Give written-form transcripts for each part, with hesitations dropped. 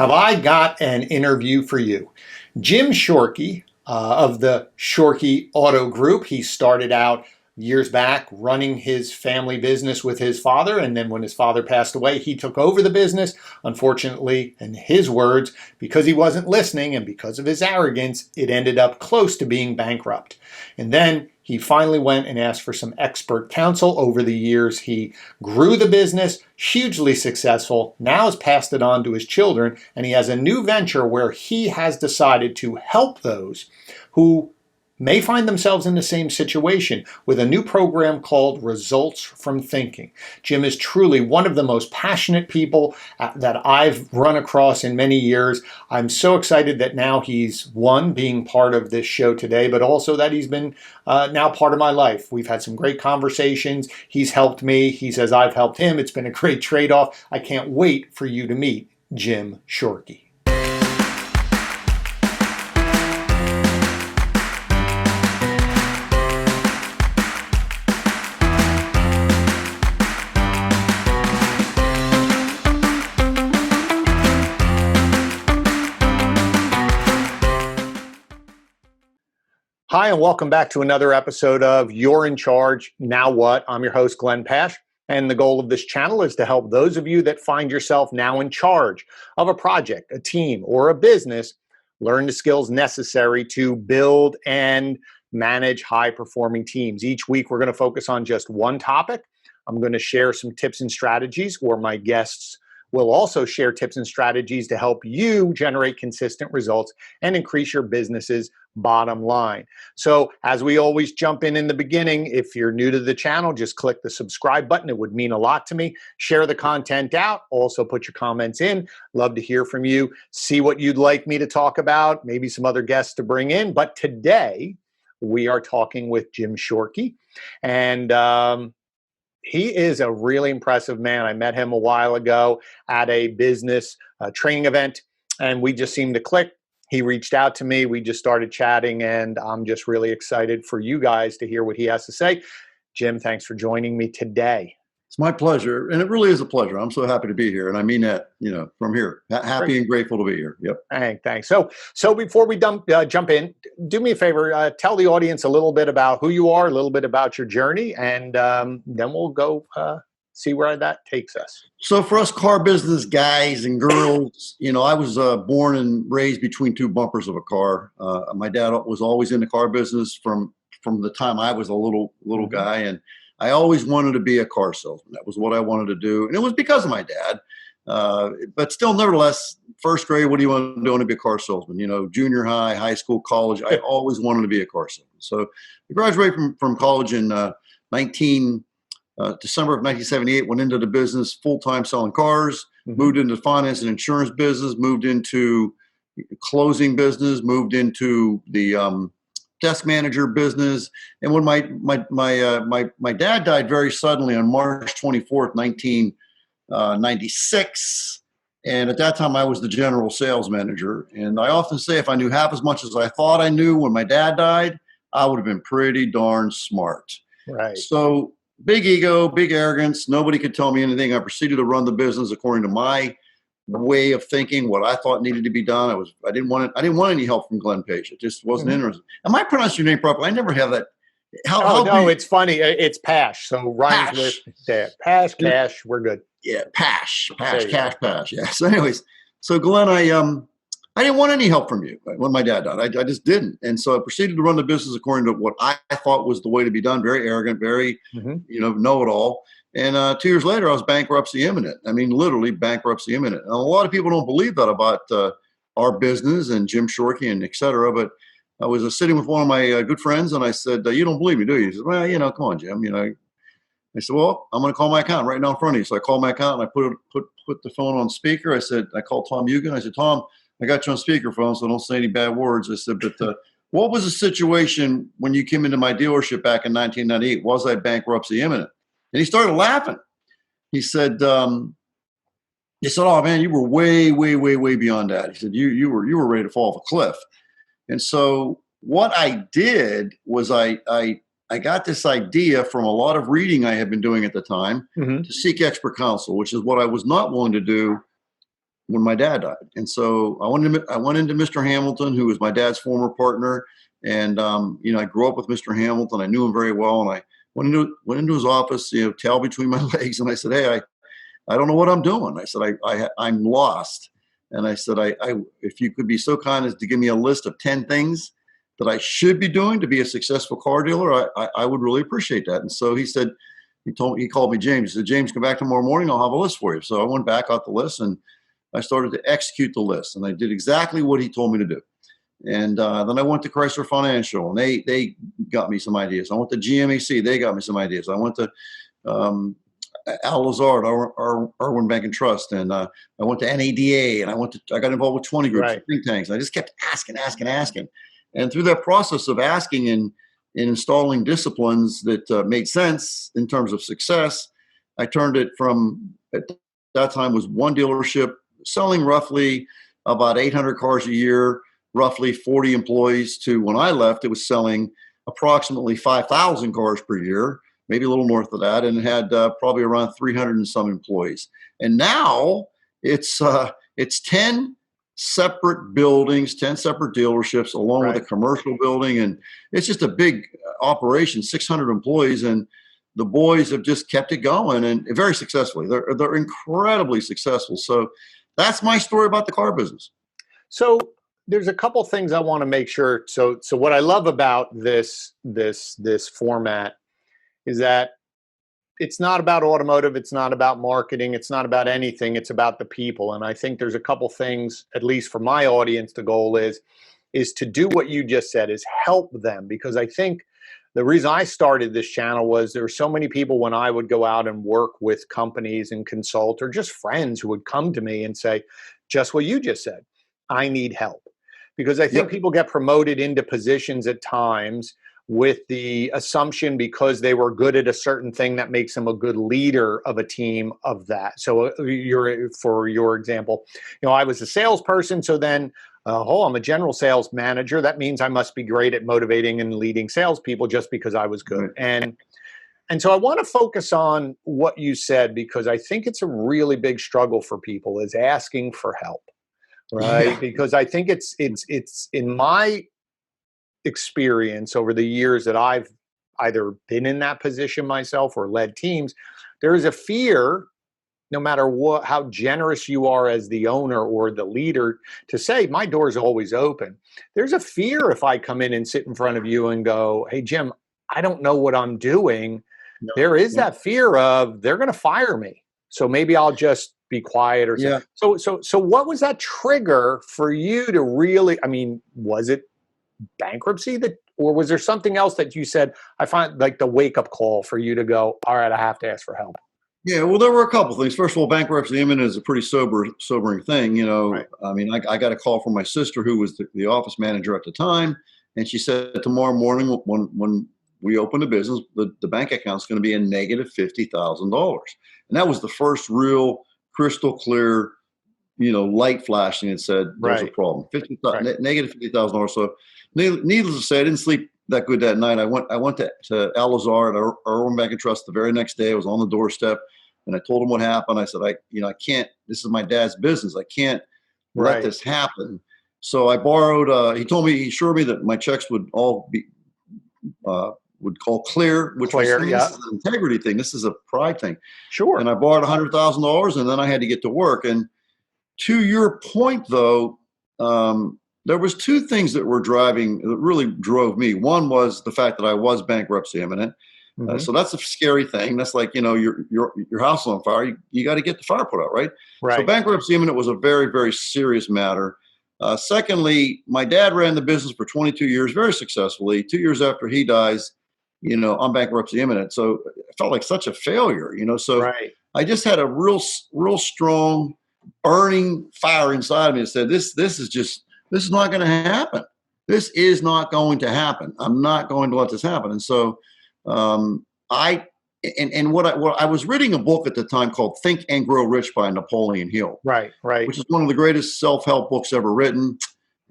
Have I got an interview for you? Jim Shorkey of the Shorkey Auto Group. He started out years back running his family business with his father, and then when his father passed away, he took over the business. Unfortunately, in his words, because he wasn't listening and because of his arrogance, it ended up close to being bankrupt. And then he finally went and asked for some expert counsel. Over the years, he grew the business, hugely successful, now has passed it on to his children, and he has a new venture where he has decided to help those who may find themselves in the same situation with a new program called Results from Thinking. Jim is truly one of the most passionate people that I've run across in many years. I'm so excited that now he's, one, being part of this show today, but also that he's been now part of my life. We've had some great conversations. He's helped me. He says I've helped him. It's been a great trade-off. I can't wait for you to meet Jim Shorkey. Hi, and welcome back to another episode of You're in Charge, Now What? I'm your host, Glenn Pasch, and the goal of this channel is to help those of you that find yourself now in charge of a project, a team, or a business learn the skills necessary to build and manage high-performing teams. Each week, we're going to focus on just one topic. I'm going to share some tips and strategies, or my guests will also share tips and strategies to help you generate consistent results and increase your business's bottom line. So as we always jump in the beginning, if you're new to the channel, just click the subscribe button. It would mean a lot to me. Share the content out. Also put your comments in. Love to hear from you. See what you'd like me to talk about, maybe some other guests to bring in. But today we are talking with Jim Shorkey, and he is a really impressive man. I met him a while ago at a business training event, and we just seemed to click. He reached out to me. We just started chatting, and I'm just really excited for you guys to hear what he has to say. Jim, thanks for joining me today. It's my pleasure, and it really is a pleasure. I'm so happy to be here, and I mean that, from here. Happy and grateful to be here. Yep. Thanks. So before we jump in, do me a favor. Tell the audience a little bit about who you are, a little bit about your journey, and then we'll go see where that takes us. So for us car business guys and girls, I was born and raised between two bumpers of a car. My dad was always in the car business from the time I was a little guy, and I always wanted to be a car salesman. That was what I wanted to do. And it was because of my dad. But still, nevertheless, first grade, what do you want to do? I want to be a car salesman. Junior high, high school, college, I always wanted to be a car salesman. So I graduated from college in December of 1978, went into the business full-time selling cars, moved into finance and insurance business, moved into closing business, moved into the desk manager business. And when my dad died very suddenly on March 24th, 1996, and at that time I was the general sales manager. And I often say if I knew half as much as I thought I knew when my dad died, I would have been pretty darn smart. Right. So big ego, big arrogance. Nobody could tell me anything. I proceeded to run the business according to my way of thinking, what I thought needed to be done. I didn't want any help from Glenn Pasch. It just wasn't interested. Am I pronouncing your name properly? I never have that. No, it's funny. It's Pasch. So rhymes with that. Pasch, Cash, we're good. Yeah, Pasch, Cash, Pasch. Yeah. So anyways, so Glenn, I didn't want any help from you when my dad died. I just didn't. And so I proceeded to run the business according to what I thought was the way to be done. Very arrogant, very, know-it-all. And 2 years later, I was bankruptcy imminent. I mean, literally bankruptcy imminent. And a lot of people don't believe that about our business and Jim Shorkey and et cetera. But I was sitting with one of my good friends, and I said, you don't believe me, do you? He said, well, come on, Jim. I said, well, I'm going to call my accountant right now in front of you. So I called my accountant. I put the phone on speaker. I called Tom Eugen. I said, Tom, I got you on speakerphone, so don't say any bad words. I said, but what was the situation when you came into my dealership back in 1998? Was I bankruptcy imminent? And he started laughing. He said, oh man, you were way, way, way, way beyond that. He said, you were ready to fall off a cliff. And so what I did was I got this idea from a lot of reading I had been doing at the time to seek expert counsel, which is what I was not willing to do when my dad died. And so I went into Mr. Hamilton, who was my dad's former partner. And, I grew up with Mr. Hamilton. I knew him very well. And I went into his office, tail between my legs. And I said, hey, I don't know what I'm doing. I said, I'm lost. And I said, if you could be so kind as to give me a list of 10 things that I should be doing to be a successful car dealer, I would really appreciate that. And so he said, he called me James. He said, James, come back tomorrow morning. I'll have a list for you. So I went back, got the list, and I started to execute the list. And I did exactly what he told me to do. And then I went to Chrysler Financial, and they got me some ideas. I went to GMAC. They got me some ideas. I went to Al Lazard, Irwin Bank and Trust, and I went to NADA, and I got involved with 20 groups, right, think tanks. I just kept asking. And through that process of asking and installing disciplines that made sense in terms of success, I turned it from, at that time, was one dealership selling roughly about 800 cars a year, roughly 40 employees, to when I left, it was selling approximately 5,000 cars per year, maybe a little north of that, and it had probably around 300 and some employees. And now it's 10 separate buildings, 10 separate dealerships, along with a commercial building. And it's just a big operation, 600 employees. And the boys have just kept it going, and very successfully. They're incredibly successful. So that's my story about the car business. So there's a couple things I want to make sure. So what I love about this format is that it's not about automotive. It's not about marketing. It's not about anything. It's about the people. And I think there's a couple things, at least for my audience, the goal is to do what you just said, is help them. Because I think the reason I started this channel was there were so many people when I would go out and work with companies and consult, or just friends who would come to me and say, just what you just said, I need help. Because I think people get promoted into positions at times with the assumption, because they were good at a certain thing, that makes them a good leader of a team of that. So for your example, I was a salesperson. So then, I'm a general sales manager. That means I must be great at motivating and leading salespeople just because I was good. And so I want to focus on what you said, because I think it's a really big struggle for people, is asking for help, right? Yeah. Because I think it's in my experience over the years that I've either been in that position myself or led teams, there is a fear, no matter how generous you are as the owner or the leader, to say, my door's always open. There's a fear if I come in and sit in front of you and go, hey, Jim, I don't know what I'm doing. No, there is that fear of, they're going to fire me. So maybe I'll just be quiet or something. So what was that trigger for you to really, was it bankruptcy or was there something else that you said, I find like the wake up call for you to go, all right, I have to ask for help? Yeah, well, there were a couple things. First of all, bankruptcy imminent is a pretty sobering thing. Right. I got a call from my sister, who was the office manager at the time, and she said, tomorrow morning when we open the business, the bank account's going to be a negative $50,000, and that was the first real crystal clear, light flashing and said, there's a problem. Negative $50,000. So needless to say, I didn't sleep that good that night. I went to Al Lazard at Irwin Bank and Trust the very next day. I was on the doorstep, and I told him what happened. I said, I can't, this is my dad's business. I can't let this happen. So I borrowed, he assured me that my checks would all be, would call clear, which was this is an integrity thing. This is a pride thing. Sure. And I borrowed $100,000, and then I had to get to work. And to your point, though, there was two things that really drove me. One was the fact that I was bankruptcy imminent. Mm-hmm. So that's a scary thing. That's like, your house is on fire. You got to get the fire put out, right? So bankruptcy imminent was a very, very serious matter. Secondly, my dad ran the business for 22 years, very successfully. 2 years after he dies, I'm bankruptcy imminent. So it felt like such a failure, So I just had a real strong burning fire inside of me that said, this is not going to happen. This is not going to happen. I'm not going to let this happen. And so I was reading a book at the time called Think and Grow Rich by Napoleon Hill. Right. Which is one of the greatest self-help books ever written.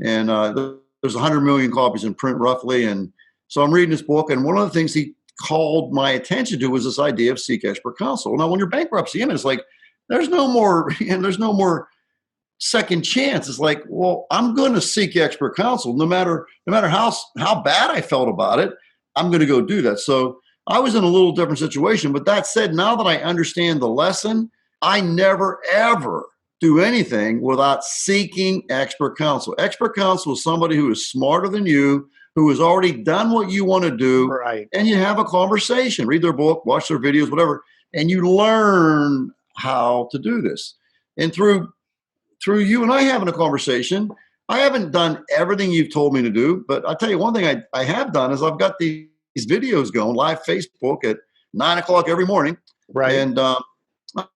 And there's 100 million copies in print roughly. And so I'm reading this book, and one of the things he called my attention to was this idea of C cash per console. Now, when you're bankruptcy, it's like there's no more second chance. It's like, well, I'm going to seek expert counsel, no matter how bad I felt about it. I'm going to go do that. So I was in a little different situation. But that said, now that I understand the lesson, I never ever do anything without seeking expert counsel. Expert counsel is somebody who is smarter than you, who has already done what you want to do, right? And you have a conversation, read their book, watch their videos, whatever, and you learn how to do this. And through you and I having a conversation, I haven't done everything you've told me to do, but I'll tell you one thing I have done is I've got these videos going live Facebook at 9 o'clock every morning. Right. And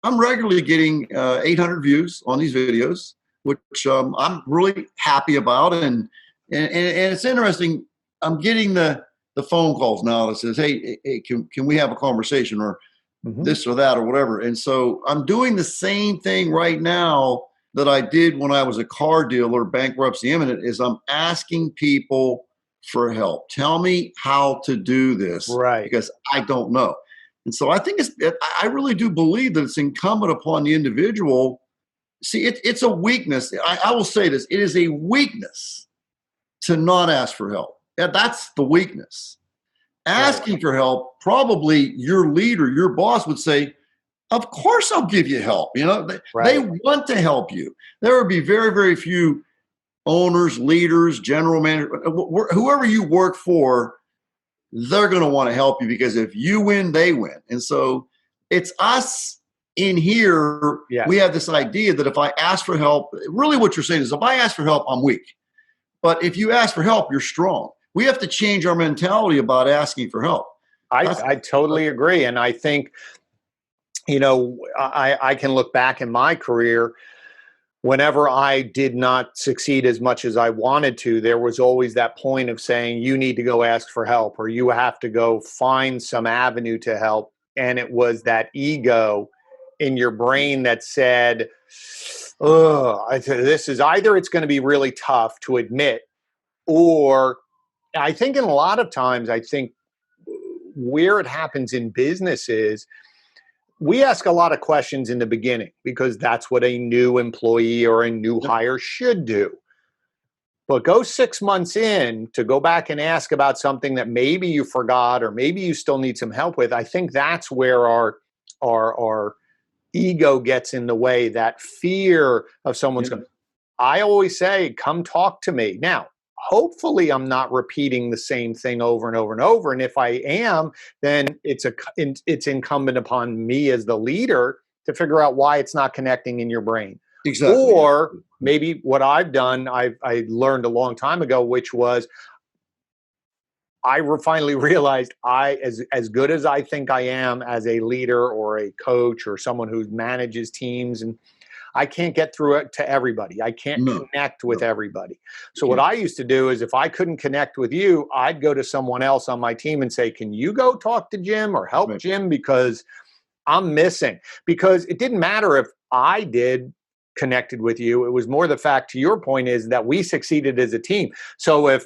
I'm regularly getting 800 views on these videos, which I'm really happy about. And it's interesting. I'm getting the phone calls now that says, hey, can we have a conversation or this or that or whatever. And so I'm doing the same thing right now that I did when I was a car dealer, bankruptcy imminent, is I'm asking people for help. Tell me how to do this, right? Because I don't know. And so I think I really do believe that it's incumbent upon the individual. See, it's a weakness. I will say this. It is a weakness to not ask for help. Yeah, that's the weakness. Asking for help, probably your leader, your boss would say, of course I'll give you help. You know, they want to help you. There would be very, very few owners, leaders, general manager, whoever you work for, they're going to want to help you because if you win, they win. And so it's us in here. Yes. We have this idea that if I ask for help, really what you're saying is if I ask for help, I'm weak. But if you ask for help, you're strong. We have to change our mentality about asking for help. I totally agree. And I think, you know, I can look back in my career, whenever I did not succeed as much as I wanted to, there was always that point of saying, you need to go ask for help, or you have to go find some avenue to help. And it was that ego in your brain that said, oh, this is either it's going to be really tough to admit, or I think in a lot of times, I think where it happens in business is we ask a lot of questions in the beginning because that's what a new employee or a new hire should do. But go 6 months in to go back and ask about something that maybe you forgot or maybe you still need some help with. I think that's where our ego gets in the way, that fear of someone's going to. I always say, come talk to me. Now, hopefully I'm not repeating the same thing over and over and over. And if I am, then it's incumbent upon me as the leader to figure out why it's not connecting in your brain. Exactly. Or maybe what I've done, I learned a long time ago, which was I finally realized as good as I think I am as a leader or a coach or someone who manages teams, and I can't get through it to everybody. I can't connect with everybody. So what I used to do is if I couldn't connect with you, I'd go to someone else on my team and say, can you go talk to Jim or help Jim because I'm missing? Because it didn't matter if I connected with you. It was more the fact, to your point, is that we succeeded as a team. So if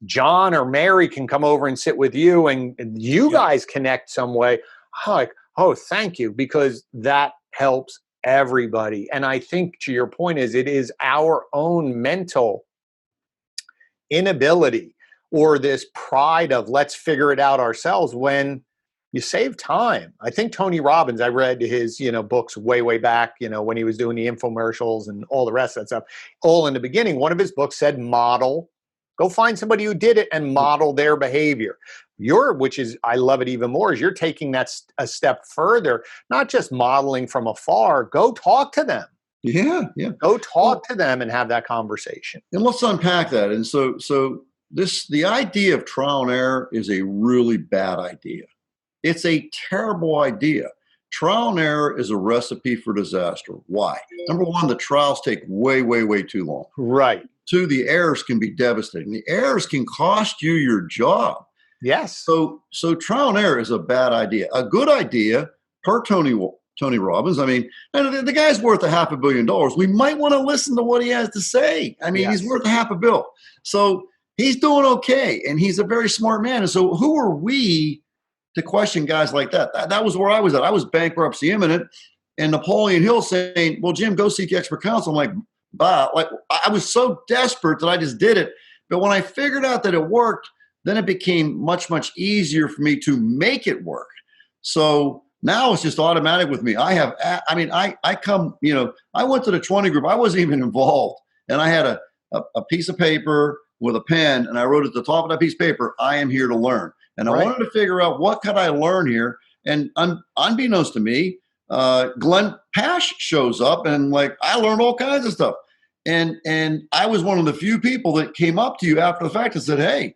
John or Mary can come over and sit with you and you guys connect some way, I'm like, oh, thank you, because that helps everybody. And I think, to your point, is it is our own mental inability or this pride of let's figure it out ourselves when you save time. I think Tony Robbins, I read his, books way back, when he was doing the infomercials and all the rest of that stuff, all in the beginning. One of his books said, model. Go find somebody who did it and model their behavior. I love it even more, is you're taking that a step further, not just modeling from afar. Go talk to them. Yeah. Go talk to them and have that conversation. And let's unpack that. And so the idea of trial and error is a really bad idea. It's a terrible idea. Trial and error is a recipe for disaster. Why? Number one, the trials take way too long. Right. Two, the errors can be devastating. The errors can cost you your job. Yes. So trial and error is a bad idea. A good idea, per Tony Robbins, I mean, the guy's worth $500 million. We might want to listen to what he has to say. I mean, He's worth $500 million. So he's doing okay, and he's a very smart man. And so who are we to question guys like that? That was where I was at. I was bankruptcy imminent, and Napoleon Hill saying, well, Jim, go seek expert counsel. I'm like, But like, I was so desperate that I just did it. But when I figured out that it worked, then it became much, much easier for me to make it work. So now it's just automatic with me. I come, I went to the 20 group. I wasn't even involved. And I had a piece of paper with a pen, and I wrote at the top of that piece of paper, I am here to learn. And I wanted to figure out, what could I learn here? And unbeknownst to me, Glenn Pasch shows up, and like, I learned all kinds of stuff. And I was one of the few people that came up to you after the fact and said, hey,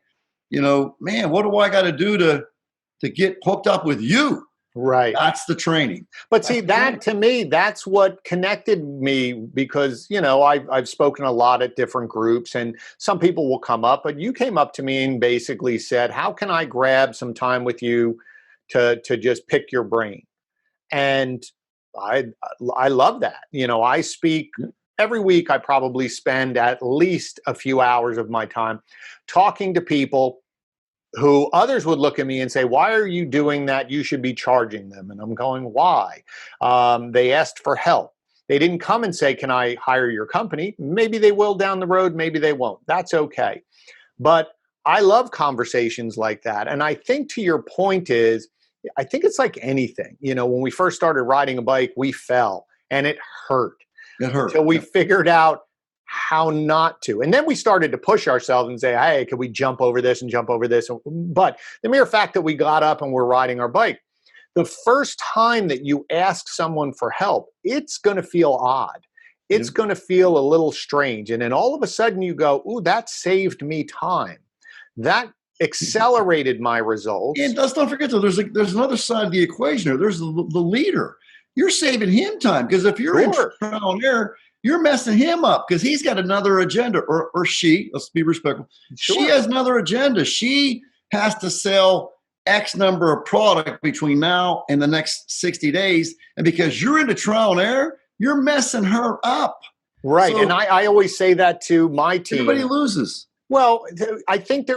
man, what do I got to do to get hooked up with you? Right. That's the training. But see, to me, that's what connected me, because, I've spoken a lot at different groups, and some people will come up, but you came up to me and basically said, how can I grab some time with you to just pick your brain? And I love that. I speak every week. I probably spend at least a few hours of my time talking to people who others would look at me and say, why are you doing that? You should be charging them. And I'm going, why? They asked for help. They didn't come and say, can I hire your company? Maybe they will down the road. Maybe they won't. That's okay. But I love conversations like that. And I think, to your point, I think it's like anything. When we first started riding a bike, we fell and it hurt. It hurt. Until we figured out how not to. And then we started to push ourselves and say, hey, can we jump over this and jump over this? But the mere fact that we got up and we're riding our bike, the first time that you ask someone for help, it's going to feel odd. It's going to feel a little strange. And then all of a sudden you go, ooh, that saved me time. That accelerated my results. And let's not forget, though, there's another side of the equation here. There's the leader. You're saving him time, because if you're in trial and error, you're messing him up, because he's got another agenda, or she, let's be respectful. Sure. She has another agenda. She has to sell X number of product between now and the next 60 days. And because you're into trial and error, you're messing her up. Right. So, and I always say that to my team. Everybody loses. Well, I think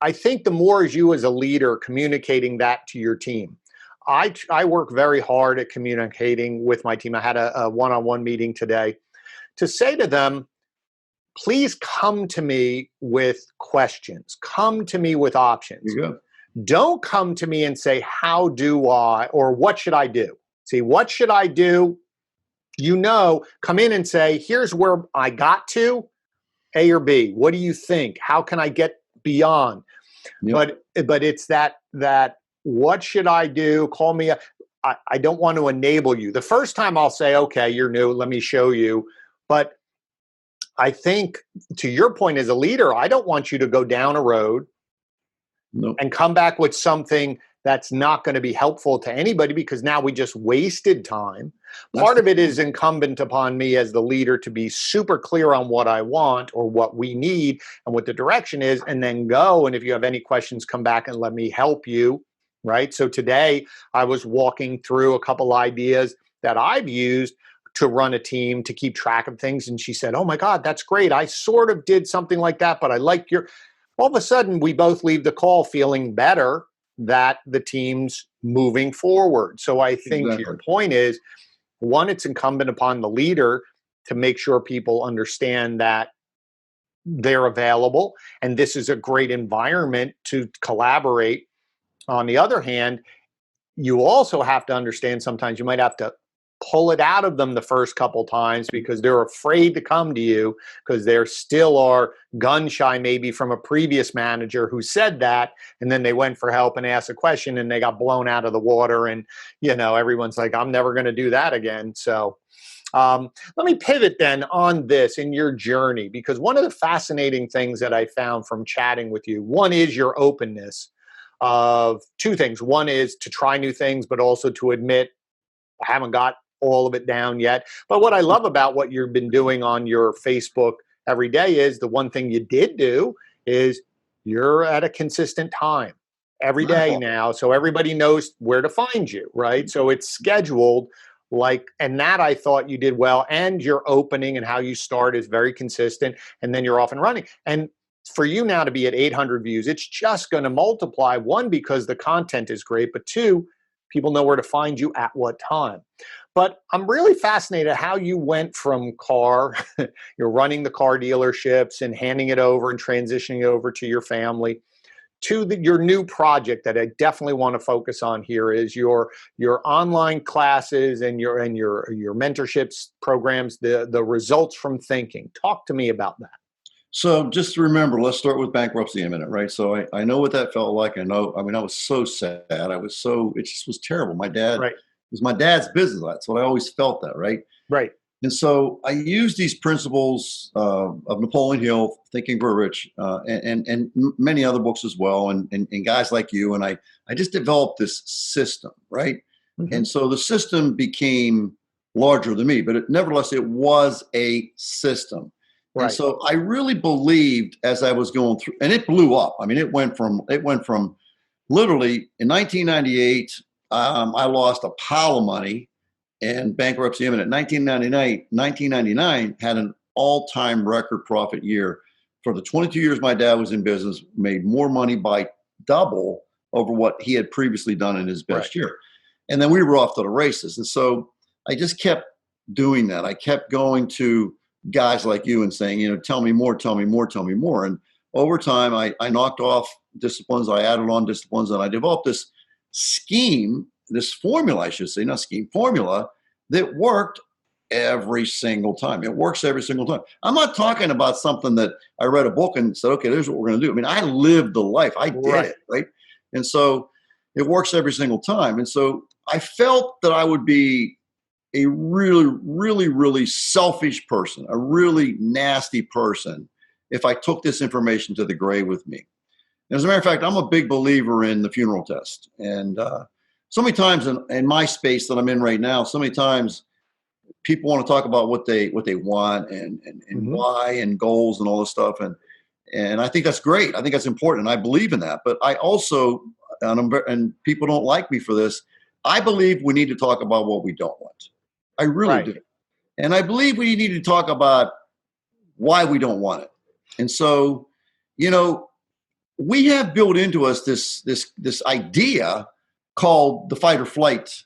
I think the more as you as a leader communicating that to your team. I work very hard at communicating with my team. I had a one-on-one meeting today to say to them, please come to me with questions. Come to me with options. There you go. Don't come to me and say, how do I, or what should I do? See, what should I do? Come in and say, here's where I got to, A or B. What do you think? How can I get beyond? Yep. But it's that what should I do? Call me. I don't want to enable you. The first time I'll say, okay, you're new, let me show you. But I think, to your point as a leader, I don't want you to go down a road and come back with something that's not going to be helpful to anybody, because now we just wasted time. Part of it is incumbent upon me as the leader to be super clear on what I want or what we need and what the direction is, and then go. And if you have any questions, come back and let me help you. Right. So today I was walking through a couple ideas that I've used to run a team, to keep track of things. And she said, oh my God, that's great. I sort of did something like that, but I like all of a sudden we both leave the call feeling better that the team's moving forward. So I think to your point is, one, it's incumbent upon the leader to make sure people understand that they're available and this is a great environment to collaborate. On the other hand, you also have to understand sometimes you might have to pull it out of them the first couple times because they're afraid to come to you, because they're still are gun shy maybe from a previous manager who said that, and then they went for help and asked a question and they got blown out of the water, and everyone's like, I'm never going to do that again. So let me pivot then on this in your journey, because one of the fascinating things that I found from chatting with you, one is your openness of two things. One is to try new things, but also to admit I haven't got all of it down yet. But what I love about what you've been doing on your Facebook every day is the one thing you did do is you're at a consistent time every day now. So everybody knows where to find you, right? So it's scheduled and that I thought you did well. And your opening and how you start is very consistent. And then you're off and running. And for you now to be at 800 views, it's just going to multiply. One, because the content is great, but two, people know where to find you at what time. But I'm really fascinated how you went from you're running the car dealerships and handing it over and transitioning it over to your family, to your new project that I definitely want to focus on here is your online classes and your mentorships programs, the results from thinking. Talk to me about that. So just remember, let's start with bankruptcy a minute, right? So I know what that felt like. I was so sad. It just was terrible. My dad, Right. it was my dad's business. That's what I always felt that, right? Right. And so I used these principles of Napoleon Hill, Think and Grow Rich, and many other books as well, and guys like you. And I just developed this system, right? Mm-hmm. And so the system became larger than me, but nevertheless, it was a system. Right. And so I really believed as I was going through, and it blew up. I mean, it went from literally in 1998, I lost a pile of money. And bankruptcy imminent. 1999 had an all-time record profit year. For the 22 years my dad was in business, made more money by double over what he had previously done in his best year. And then we were off to the races. And so I just kept doing that. I kept going to guys like you and saying, tell me more, tell me more, tell me more. And over time, I knocked off disciplines, I added on disciplines, and I developed this scheme, this formula, I should say, not scheme, formula that worked every single time. It works every single time. I'm not talking about something that I read a book and said, okay, here's what we're going to do. I mean, I lived the life. I did it, right? And so it works every single time. And so I felt that I would be a really, really, really selfish person, a really nasty person if I took this information to the grave with me. And as a matter of fact, I'm a big believer in the funeral test. And so many times in my space that I'm in right now, so many times people want to talk about what they want and mm-hmm. why and goals and all this stuff. And I think that's great. I think that's important. And I believe in that. But I also, and people don't like me for this, I believe we need to talk about what we don't want. I really do. And I believe we need to talk about why we don't want it. And so, we have built into us this idea called the fight or flight.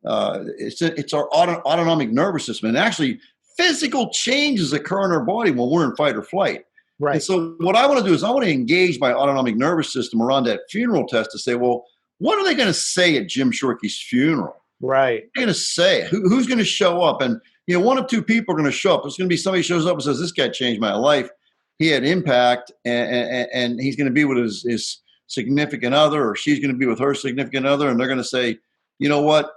It's our autonomic nervous system. And actually, physical changes occur in our body when we're in fight or flight. Right. And so what I want to do is I want to engage my autonomic nervous system around that funeral test to say, well, what are they going to say at Jim Shorkey's funeral? Right. What are they going to say? Who's going to show up? And, one of two people are going to show up. It's going to be somebody shows up and says, this guy changed my life. He had impact, and he's going to be with his significant other, or she's going to be with her significant other, and they're going to say, you know what,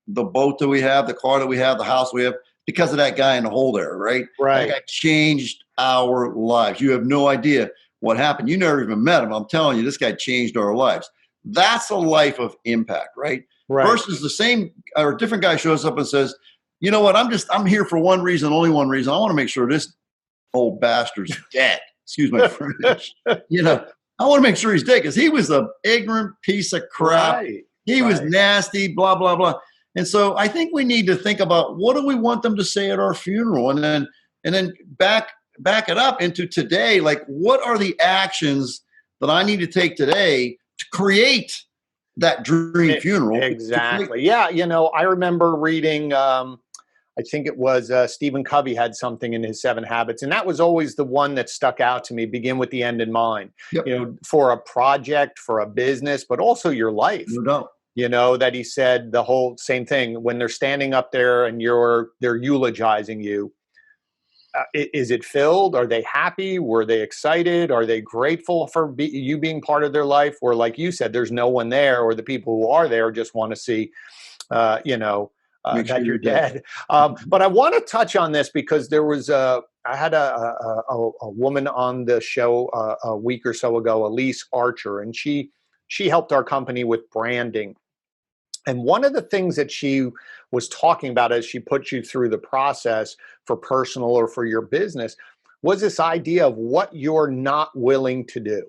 the boat that we have, the car that we have, the house we have, because of that guy in the hole there, right? Right. That guy changed our lives. You have no idea what happened. You never even met him. I'm telling you, this guy changed our lives. That's a life of impact, right? Right. Versus the same or different guy shows up and says, you know what, I'm here for one reason, only one reason. I want to make sure this old bastard's dead. Excuse my French. I want to make sure he's dead because he was an ignorant piece of crap. Right. He was nasty, blah, blah, blah. And so I think we need to think about what do we want them to say at our funeral, and then back it up into today. Like, what are the actions that I need to take today to create that dream funeral? Exactly. Yeah. I remember reading, I think it was Stephen Covey had something in his 7 Habits. And that was always the one that stuck out to me, begin with the end in mind, for a project, for a business, but also your life. That he said the whole same thing when they're standing up there and they're eulogizing you. Is it filled? Are they happy? Were they excited? Are they grateful for you being part of their life? Or like you said, there's no one there, or the people who are there just want to see, that you're dead. But I want to touch on this because there was I had a woman on the show a week or so ago, Elise Archer, and she helped our company with branding. And one of the things that she was talking about as she put you through the process for personal or for your business was this idea of what you're not willing to do.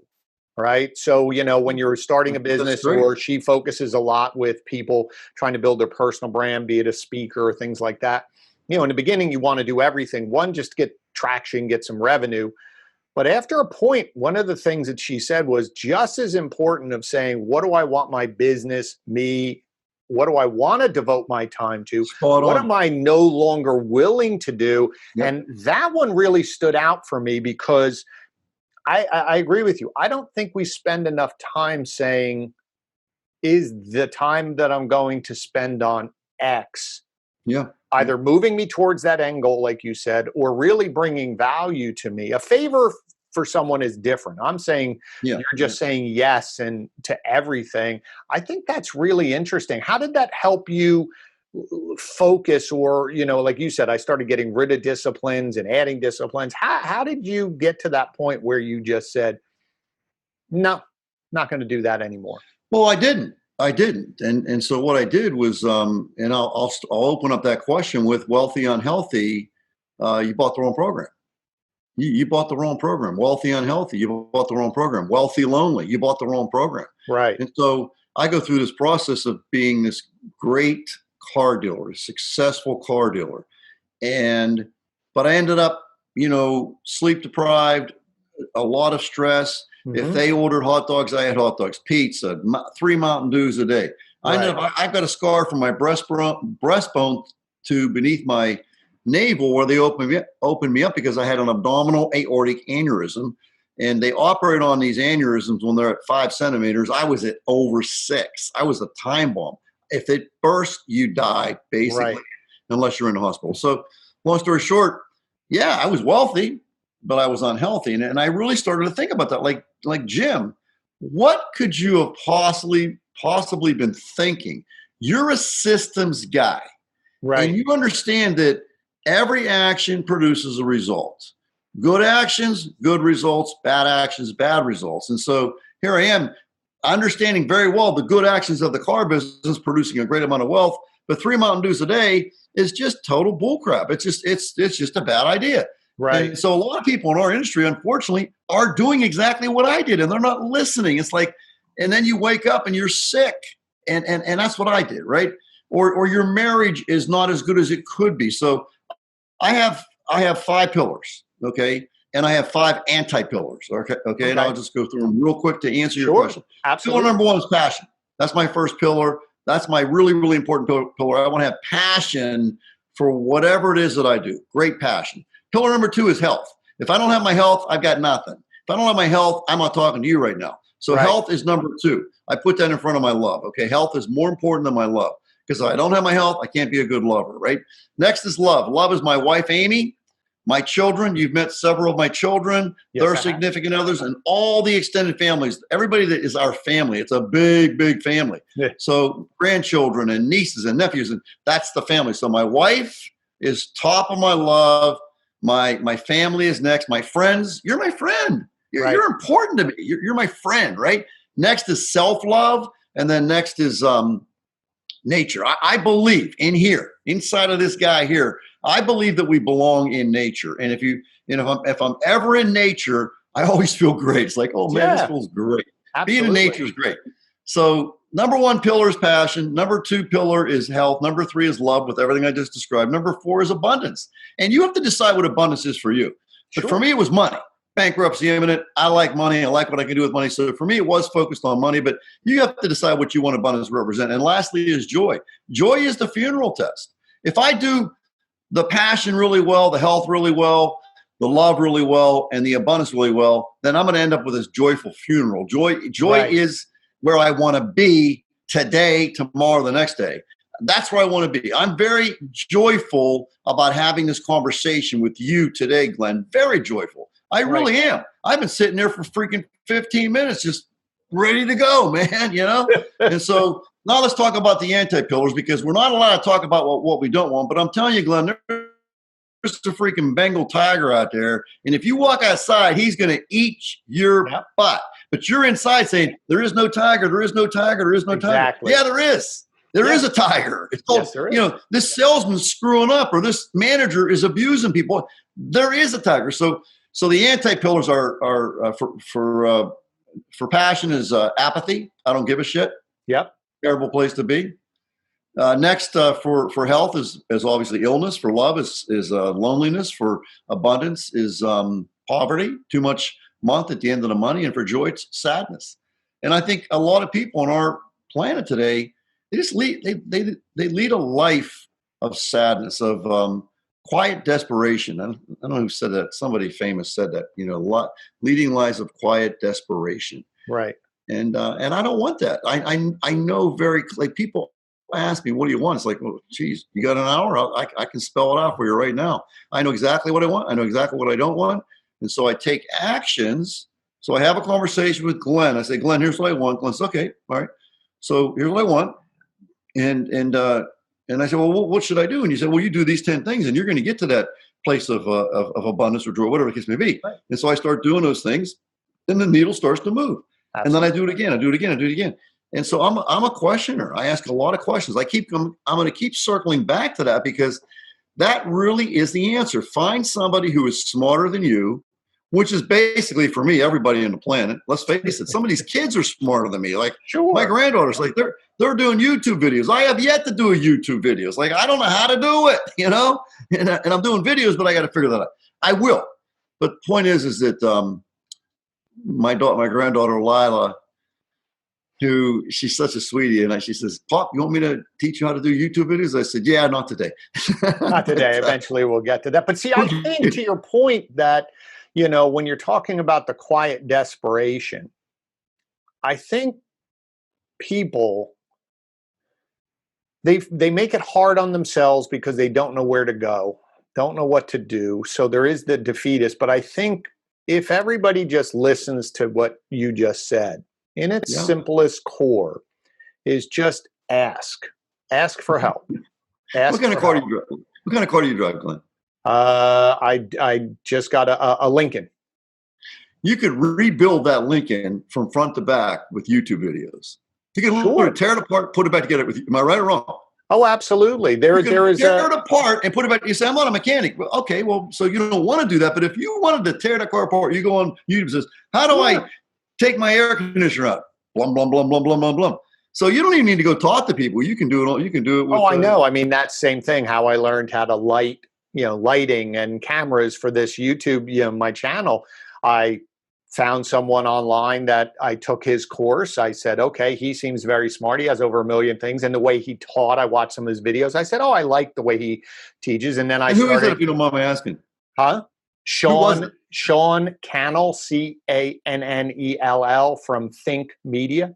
Right. So, when you're starting a business, or she focuses a lot with people trying to build their personal brand, be it a speaker or things like that. In the beginning, you want to do everything. One, just get traction, get some revenue. But after a point, one of the things that she said was just as important of saying, what do I want my business, me, What do I want to devote my time to? Spot What on. am I no longer willing to do? Yep. And that one really stood out for me because I agree with you. I don't think we spend enough time saying, is the time that I'm going to spend on X Yeah. either moving me towards that end goal, like you said, or really bringing value to me? A favor for someone is different. I'm saying Yeah. you're just saying yes and to everything. I think that's really interesting. How did that help you focus? Or, like you said, I started getting rid of disciplines and adding disciplines. How did you get to that point where you just said, no, not going to do that anymore? Well, I didn't. And so what I did was, and I'll open up that question with wealthy, unhealthy. You bought the wrong program. You bought the wrong program. Wealthy, unhealthy. You bought the wrong program. Wealthy, lonely. You bought the wrong program. Right. And so I go through this process of being this great car dealer, a successful car dealer. But I ended up, sleep deprived, a lot of stress. Mm-hmm. If they ordered hot dogs, I had hot dogs, pizza, 3 Mountain Dews a day. Right. I've got a scar from my breastbone to beneath my navel where they opened me up because I had an abdominal aortic aneurysm, and they operate on these aneurysms when they're at 5 centimeters. I was at over 6. I was a time bomb. If it burst, you die, basically, Right. unless you're in the hospital. So long story short, yeah, I was wealthy, but I was unhealthy. And I really started to think about that. Like Jim, what could you have possibly been thinking? You're a systems guy. Right. And you understand that every action produces a result. Good actions, good results. Bad actions, bad results. And so here I am, understanding very well the good actions of the car business, producing a great amount of wealth. But 3 Mountain Dews a day is just total bullcrap. It's just a bad idea. Right. And so a lot of people in our industry, unfortunately, are doing exactly what I did, and they're not listening. It's like, and then you wake up and you're sick, and that's what I did, right? Or your marriage is not as good as it could be. So I have 5 pillars, okay, and I have 5 anti-pillars, okay, and I'll just go through them real quick to answer your question. Absolutely. Pillar number 1 is passion. That's my first pillar. That's my really, really important pillar. I want to have passion for whatever it is that I do. Great passion. Pillar number 2 is health. If I don't have my health, I've got nothing. If I don't have my health, I'm not talking to you right now. So Right. Health is number 2. I put that in front of my love. Okay, health is more important than my love, because if I don't have my health, I can't be a good lover, right? Next is love. Love is my wife, Amy, my children. You've met several of my children, Yes, their I have. significant others, and all the extended families. Everybody that is our family. It's a big, big family. Yeah. So grandchildren and nieces and nephews, and that's the family. So my wife is top of my love. My family is next. My friends, you're my friend. Right. You're important to me. You're my friend, right? Next is self-love, and then next is nature. I believe in here, inside of this guy here. I believe that we belong in nature, and if I'm ever in nature, I always feel great. It's like, oh man, This feels great. Absolutely. Being in nature is great. So number 1 pillar is passion. Number 2 pillar is health. Number 3 is love, with everything I just described. Number 4 is abundance. And you have to decide what abundance is for you. But for me, it was money. Bankruptcy imminent. I like money. I like what I can do with money. So for me, it was focused on money, but you have to decide what you want abundance to represent. And lastly is joy. Joy is the funeral test. If I do the passion really well, the health really well, the love really well, and the abundance really well, then I'm going to end up with this joyful funeral. Joy Right. is where I want to be today, tomorrow, the next day. That's where I want to be. I'm very joyful about having this conversation with you today, Glenn. Very joyful. I really am. I've been sitting there for freaking 15 minutes just ready to go, man, And so now let's talk about the anti-pillars, because we're not allowed to talk about what we don't want. But I'm telling you, Glenn, there's a freaking Bengal tiger out there. And if you walk outside, he's going to eat your butt. But you're inside saying, there is no tiger, there is no tiger, there is no tiger. Yeah, there is. There is a tiger. It's called, this salesman's screwing up, or this manager is abusing people. There is a tiger. So the anti-pillars are for passion is apathy. I don't give a shit. Yep. Terrible place to be. Next, for health is obviously illness. For love is loneliness. For abundance is poverty. Too much month at the end of the money. And for joy, it's sadness. And I think a lot of people on our planet today, they just lead, they lead a life of sadness, of quiet desperation. I don't know who said that. Somebody famous said that, leading lives of quiet desperation. Right. And I don't want that. I know like people ask me, what do you want? It's like, well, geez, you got an hour? I can spell it out for you right now. I know exactly what I want. I know exactly what I don't want. And so I take actions. So I have a conversation with Glenn. I say, Glenn, here's what I want. Glenn says, okay, all right. So here's what I want. And I said, well, what should I do? And he said, well, you do these 10 things and you're going to get to that place of abundance or joy, whatever the case may be. Right. And so I start doing those things and the needle starts to move. Absolutely. And then I do it again. I do it again. I do it again. And so I'm a questioner. I ask a lot of questions. I'm going to keep circling back to that because that really is the answer. Find somebody who is smarter than you, which is basically, for me, everybody on the planet. Let's face it. Some of these kids are smarter than me. Like my granddaughter's like, they're doing YouTube videos. I have yet to do a YouTube videos. Like, I don't know how to do it, and I'm doing videos, but I got to figure that out. I will. But the point is that my granddaughter, Lila, she's such a sweetie, and she says, Pop, you want me to teach you how to do YouTube videos? I said, yeah, not today. Not today. Eventually we'll get to that. But see, I think to your point that, when you're talking about the quiet desperation, I think people, they make it hard on themselves because they don't know where to go, don't know what to do. So there is the defeatist. But I think if everybody just listens to what you just said, in its simplest core, is just ask for help. What kind of car do you drive, Glenn? I just got a Lincoln. You could rebuild that Lincoln from front to back with YouTube videos. You can tear it apart, put it back together. Am I right or wrong? Oh, absolutely. There is tear it apart and put it back. You say, I'm not a mechanic. Well, okay, well, so you don't want to do that. But if you wanted to tear that car apart, you go on YouTube and says, how do I take my air conditioner out? Blum, blum, blum, blum, blum, blum, blum. So you don't even need to go talk to people. You can do it all. You can do it with. Oh, I know. I mean, that same thing, how I learned how to lighting and cameras for this YouTube, my channel. I found someone online that I took his course. I said, okay, he seems very smart. He has over 1 million things. And the way he taught, I watched some of his videos. I said, oh, I like the way he teaches. And then who is that, if you don't mind me asking? Huh? Sean Cannell, Cannell from Think Media.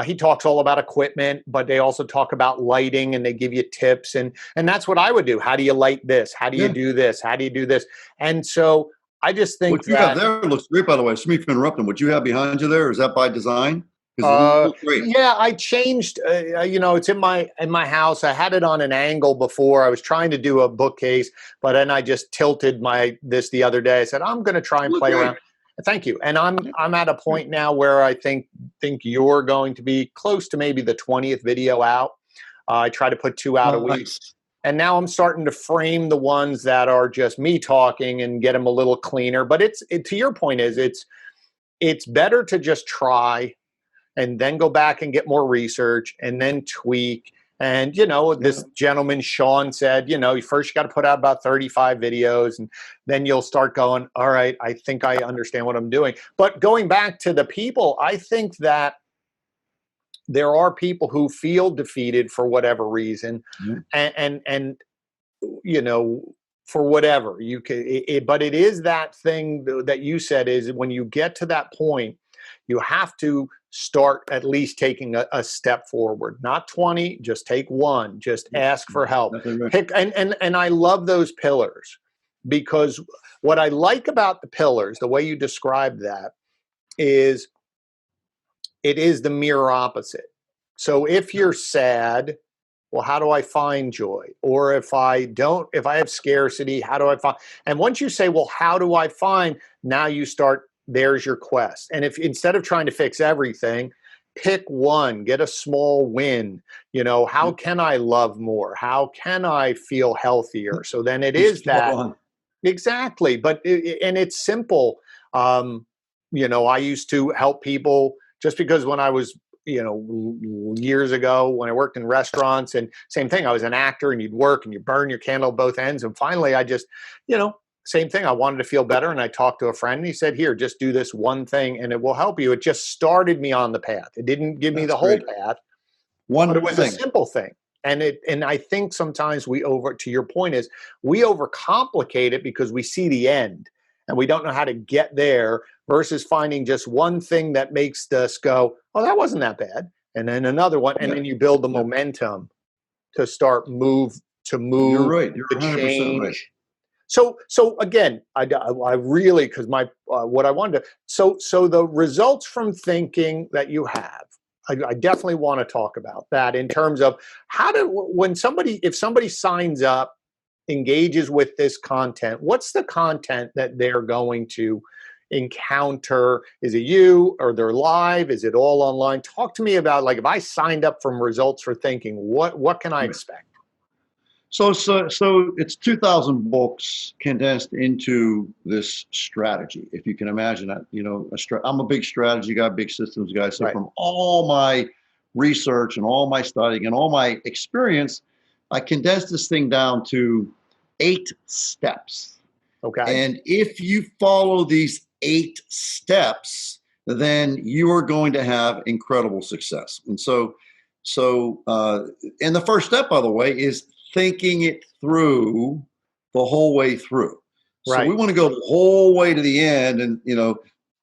He talks all about equipment, but they also talk about lighting and they give you tips. And that's what I would do. How do you light this? How do you do this? How do you do this? And so I just think what you have there looks great, by the way. Excuse me for interrupting. What you have behind you there, is that by design? Yeah, I changed. It's in my house. I had it on an angle before. I was trying to do a bookcase, but then I just tilted this the other day. I said, I'm going to try and play around. Thank you. And I'm at a point now where I think you're going to be close to maybe the 20th video out. I try to put 2 out a week. And now I'm starting to frame the ones that are just me talking and get them a little cleaner. But to your point it's better to just try and then go back and get more research and then tweak. And, this gentleman, Sean, said, first you got to put out about 35 videos and then you'll start going, all right, I think I understand what I'm doing. But going back to the people, I think that there are people who feel defeated for whatever reason. And for whatever you can, but it is that thing that you said is when you get to that point, you have to start at least taking a step forward, not 20, just take one, just ask for help. Pick, and I love those pillars, because what I like about the pillars, the way you described that, is it is the mirror opposite. So if you're sad, well, how do I find joy? Or if I have scarcity, how do I find? And once you say, well, how do I find? Now you start, there's your quest. And if instead of trying to fix everything, pick one, get a small win. How can I love more? How can I feel healthier? So then it is that. Exactly. But it's simple. I used to help people just because when I was, years ago when I worked in restaurants, and same thing, I was an actor and you'd work and you burn your candle at both ends. And finally I just, same thing. I wanted to feel better. And I talked to a friend and he said, here, just do this one thing and it will help you. It just started me on the path. It didn't give me the whole path, But it was a simple thing. And I think sometimes to your point is, we overcomplicate it because we see the end and we don't know how to get there, versus finding just one thing that makes us go, oh, that wasn't that bad. And then another one. And then you build the momentum to start move. You're right. You're to 100% change. right. So again, I really, because what I wanted to, so the results from thinking that you have, I definitely want to talk about that in terms of if somebody signs up, engages with this content, what's the content that they're going to encounter? Is it you, or they're live? Is it all online? Talk to me about, like, if I signed up from Results for Thinking, what can I expect? So it's 2,000 books condensed into this strategy. If you can imagine that, I'm a big strategy guy, big systems guy. So from all my research and all my studying and all my experience, I condensed this thing down to 8 steps. Okay. And if you follow these 8 steps, then you are going to have incredible success. And and the first step, by the way, is thinking it through the whole way through. So we want to go the whole way to the end, and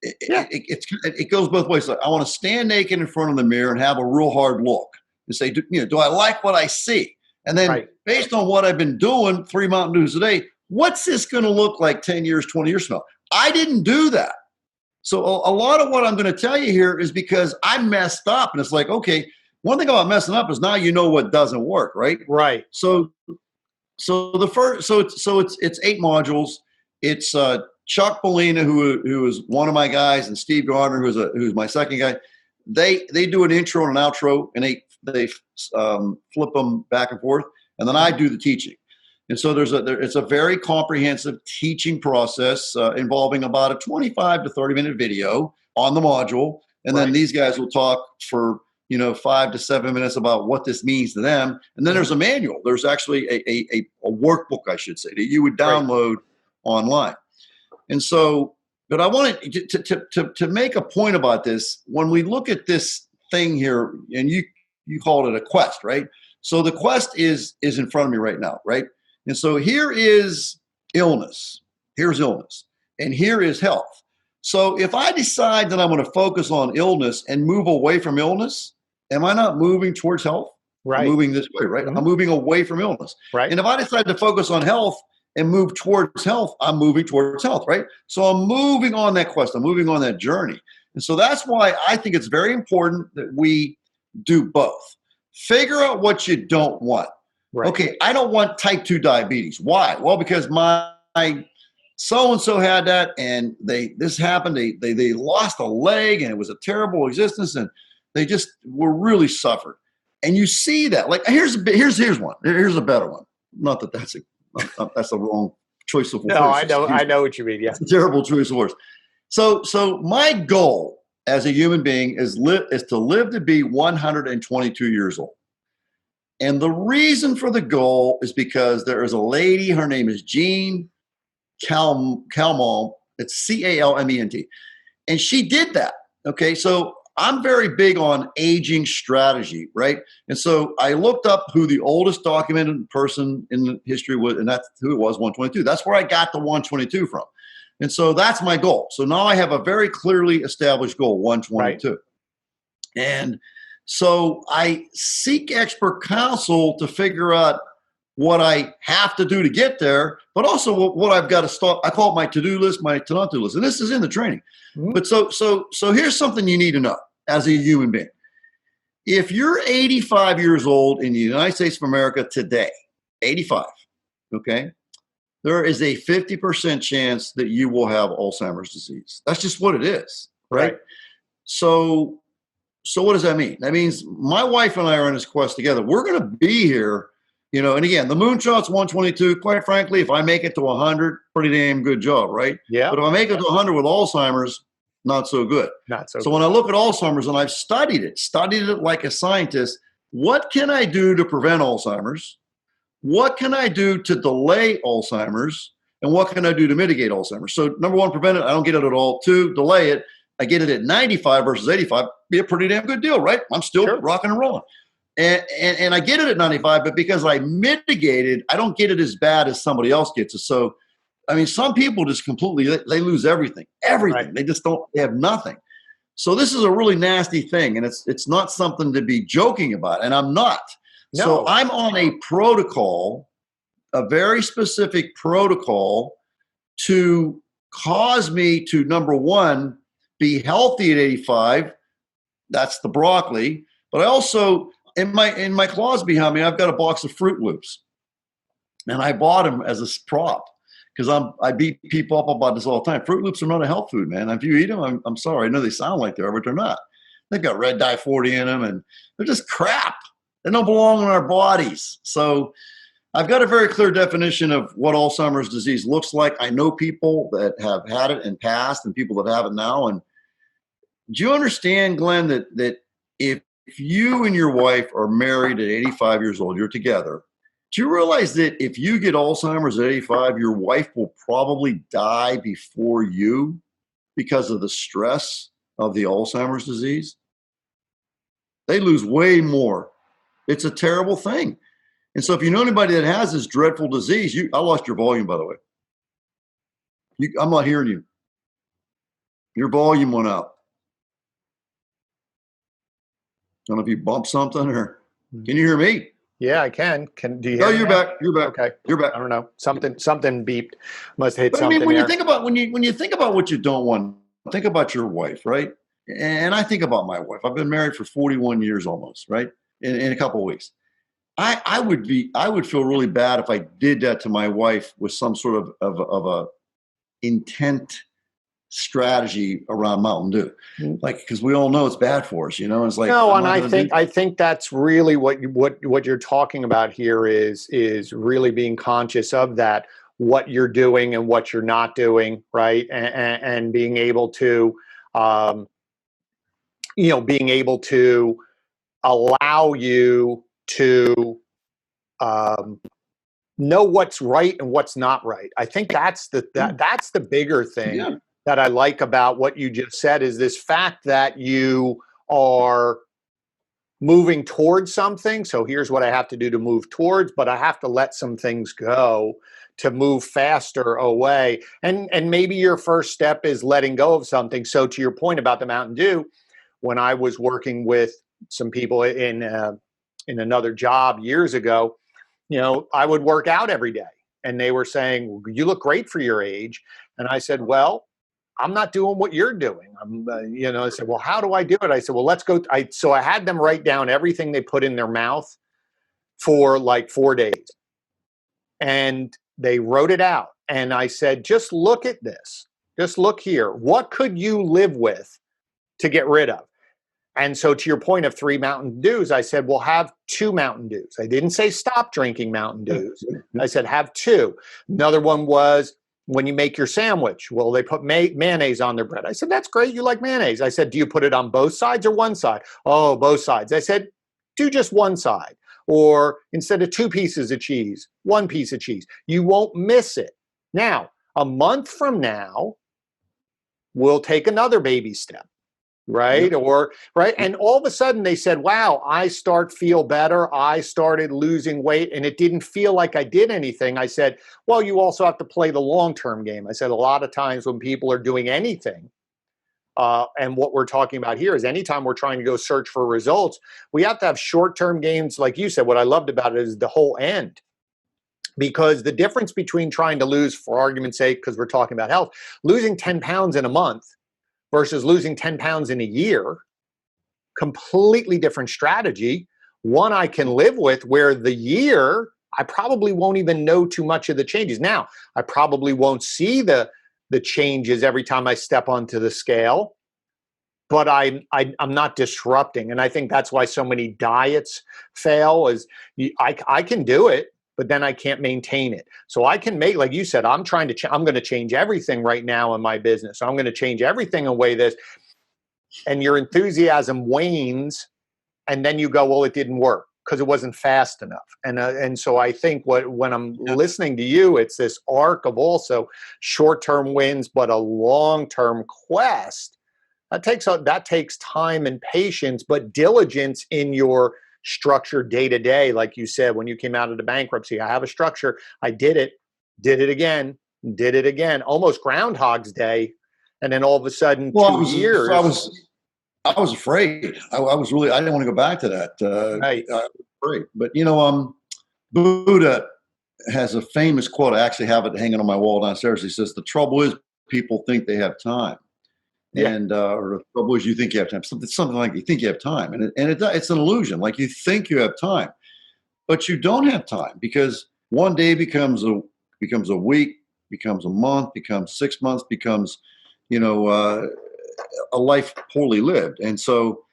it goes both ways. Like, I want to stand naked in front of the mirror and have a real hard look and say, do I like what I see? And then based on what I've been doing, 3 Mountain Dews a day, what's this going to look like 10 years, 20 years from now? I didn't do that. So a lot of what I'm going to tell you here is because I messed up, and it's like, okay, one thing about messing up is now you know what doesn't work, right? Right. So it's 8 modules. It's Chuck Bellina, who is one of my guys, and Steve Gardner, who's my second guy. They do an intro and an outro, and they flip them back and forth, and then I do the teaching. And so it's a very comprehensive teaching process involving about a 25 to 30-minute video on the module, and then these guys will talk for 5 to 7 minutes about what this means to them. And then there's a manual. There's actually a workbook, I should say, that you would download online. And so, but I wanted to make a point about this. When we look at this thing here, and you called it a quest, right? So the quest is in front of me right now, right? And so here is illness. Here's illness. And here is health. So if I decide that I'm going to focus on illness and move away from illness, am I not moving towards health? Right. I'm moving this way, right? Mm-hmm. I'm moving away from illness. Right. And if I decide to focus on health and move towards health, I'm moving towards health, right? So I'm moving on that quest. I'm moving on that journey. And so that's why I think it's very important that we do both. Figure out what you don't want. Right. Okay, I don't want type 2 diabetes. Why? Well, because my so-and-so had that, and this happened. They lost a leg, and it was a terrible existence, and they just were really suffered. And you see that. Like, here's one. Here's a better one. Not that that's the wrong choice of words. No, I know what you mean. Yeah, it's a terrible choice of words. So my goal as a human being is to live to be 122 years old. And the reason for the goal is because there is a lady, her name is Jean Calment. It's Calment. And she did that. Okay. So I'm very big on aging strategy, right? And so I looked up who the oldest documented person in history was, and that's who it was, 122. That's where I got the 122 from. And so that's my goal. So now I have a very clearly established goal, 122. Right. And so I seek expert counsel to figure out what I have to do to get there, but also what I've got to start. I call it my to-do list, my to-not-do list. And this is in the training. Mm-hmm. But so here's something you need to know as a human being. If you're 85 years old in the United States of America today, 85, okay, there is a 50% chance that you will have Alzheimer's disease. That's just what it is, right? So what does that mean? That means my wife and I are on this quest together. We're going to be here, and again, the moonshot's 122. Quite frankly, if I make it to 100, pretty damn good job, right? Yeah. But if I make it to 100 with Alzheimer's, not so good. So when I look at Alzheimer's, and I've studied it like a scientist, what can I do to prevent Alzheimer's? What can I do to delay Alzheimer's? And what can I do to mitigate Alzheimer's? So number one, prevent it. I don't get it at all. 2, delay it. I get it at 95 versus 85. Be a pretty damn good deal, right? I'm still rocking and rolling. And I get it at 95, but because I mitigated, I don't get it as bad as somebody else gets it. So, I mean, some people just completely, they lose everything. Right. They just don't, they have nothing. So this is a really nasty thing, and it's not something to be joking about, and I'm not. No. So I'm on a protocol, a very specific protocol to cause me to, number one, be healthy at 85. That's the broccoli. But I also, in my closet behind me, I've got a box of Fruit Loops, and I bought them as a prop because I beat people up about this all the time. Fruit Loops are not a health food, man. If you eat them, I'm sorry. I know they sound like they are, but they're not. They've got red dye 40 in them, and they're just crap. They don't belong in our bodies. So I've got a very clear definition of what Alzheimer's disease looks like. I know people that have had it in past and people that have it now. And do you understand, Glenn, that if you and your wife are married at 85 years old, you're together, do you realize that if you get Alzheimer's at 85, your wife will probably die before you because of the stress of the Alzheimer's disease? They lose way more. It's a terrible thing. And so if you know anybody that has this dreadful disease, I lost your volume, by the way. I'm not hearing you. Your volume went up. I don't know if you bumped something or can you hear me? Yeah, I can. Do you hear me? You're back. You're back. Okay. You're back. I don't know. Something beeped. Must have hit something. I mean, when there. you think about when you think about what you don't want, think about your wife, right? And I think about my wife. I've been married for 41 years almost, right? In a couple of weeks. I would feel really bad if I did that to my wife with some sort of a intent strategy around Mountain Dew, like, because we all know it's bad for us, It's like no, and I think that's really what you're talking about here is really being conscious of that, what you're doing and what you're not doing, right, and being able to, being able to allow you to know what's right and what's not right. I think that's the bigger thing. Yeah. That I like about what you just said is this fact that you are moving towards something. So here's what I have to do to move towards, but I have to let some things go to move faster away. And maybe your first step is letting go of something. So to your point about the Mountain Dew, when I was working with some people in another job years ago, I would work out every day, and they were saying, "You look great for your age." And I said, "Well, I'm not doing what you're doing." I said, "Well, how do I do it?" I said, "Well, let's go." So I had them write down everything they put in their mouth for like 4 days, and they wrote it out. And I said, "Just look at this. Just look here. What could you live with to get rid of?" And so to your point of 3 Mountain Dews, I said, well, have 2 Mountain Dews. I didn't say stop drinking Mountain Dews. I said, have 2. Another one was when you make your sandwich. Well, they put mayonnaise on their bread. I said, that's great. You like mayonnaise. I said, do you put it on both sides or one side? Oh, both sides. I said, do just one side. Or instead of 2 pieces of cheese, 1 piece of cheese. You won't miss it. Now, a month from now, we'll take another baby step. Right. Yep. Right. And all of a sudden they said, wow, I feel better. I started losing weight and it didn't feel like I did anything. I said, well, you also have to play the long-term game. I said, a lot of times when people are doing anything, and what we're talking about here is anytime we're trying to go search for results, we have to have short-term gains. Like you said, what I loved about it is the whole end. Because the difference between trying to lose, for argument's sake, because we're talking about health, losing 10 pounds in a month versus losing 10 pounds in a year, completely different strategy. One I can live with, where the year, I probably won't even know too much of the changes. Now, I probably won't see the changes every time I step onto the scale, but I'm not disrupting. And I think that's why so many diets fail is I can do it, but then I can't maintain it. So I can make, like you said, I'm going to change everything right now in my business. I'm going to change everything and weigh this. And your enthusiasm wanes. And then you go, well, it didn't work because it wasn't fast enough. And so I think when I'm listening to you, it's this arc of also short-term wins, but a long-term quest. That takes time and patience, but diligence in your structure day to day. Like you said, when you came out of the bankruptcy, I have a structure. I did it again, almost Groundhog's Day. And then all of a sudden, well, 2 years. I was afraid. I was really, I didn't want to go back to that. Right. I was afraid. But, Buddha has a famous quote. I actually have it hanging on my wall downstairs. He says, the trouble is people think they have time. Yeah. And, or the trouble is you think you have time. Something like you think you have time. And it's an illusion. Like you think you have time, but you don't have time, because one day becomes a week, becomes a month, becomes 6 months, becomes, a life poorly lived. And so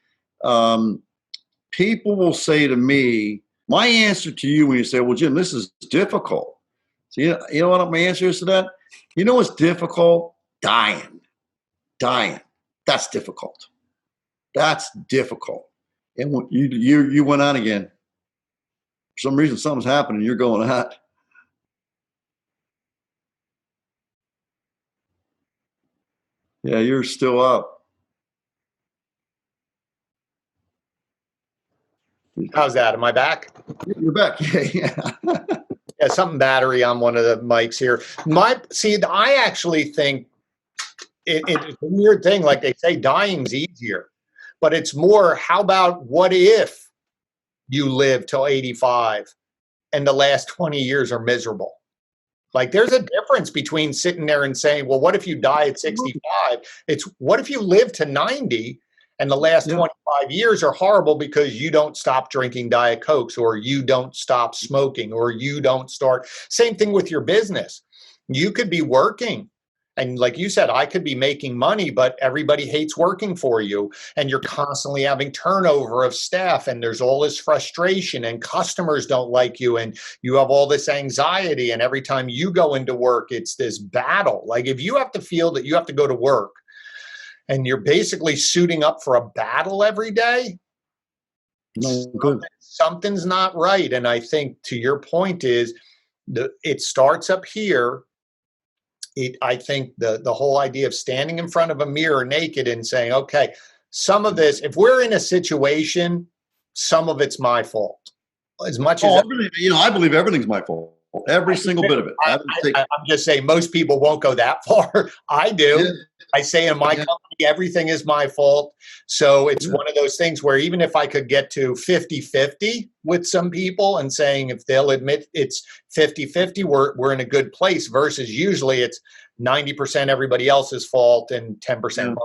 people will say to me, my answer to you when you say, well, Jim, this is difficult. So you know what my answer is to that? You know what's difficult? Dying. That's difficult. That's difficult. And when you went on again. For some reason, something's happening. You're going out. Yeah, you're still up. How's that? Am I back? You're back. Yeah. Yeah, something battery on one of the mics here. I actually think it's a weird thing. Like they say, dying's easier, but it's more, how about what if you live till 85 and the last 20 years are miserable? Like there's a difference between sitting there and saying, well, what if you die at 65? It's what if you live to 90 and the last 25 years are horrible because you don't stop drinking Diet Cokes, or you don't stop smoking, or you don't start. Same thing with your business. You could be working. And like you said, I could be making money, but everybody hates working for you. And you're constantly having turnover of staff, and there's all this frustration, and customers don't like you, and you have all this anxiety. And every time you go into work, it's this battle. Like if you have to feel that you have to go to work and you're basically suiting up for a battle every day, something's not right. And I think to your point is it starts up here. I think the whole idea of standing in front of a mirror naked and saying, okay, some of this, if we're in a situation, some of it's my fault. As much as I believe everything's my fault. Every single bit of it. I'm just saying most people won't go that far. I do. Yeah. I say in my company, everything is my fault. So it's one of those things where even if I could get to 50-50 with some people and saying if they'll admit it's 50-50, we're in a good place, versus usually it's 90% everybody else's fault and 10% mine.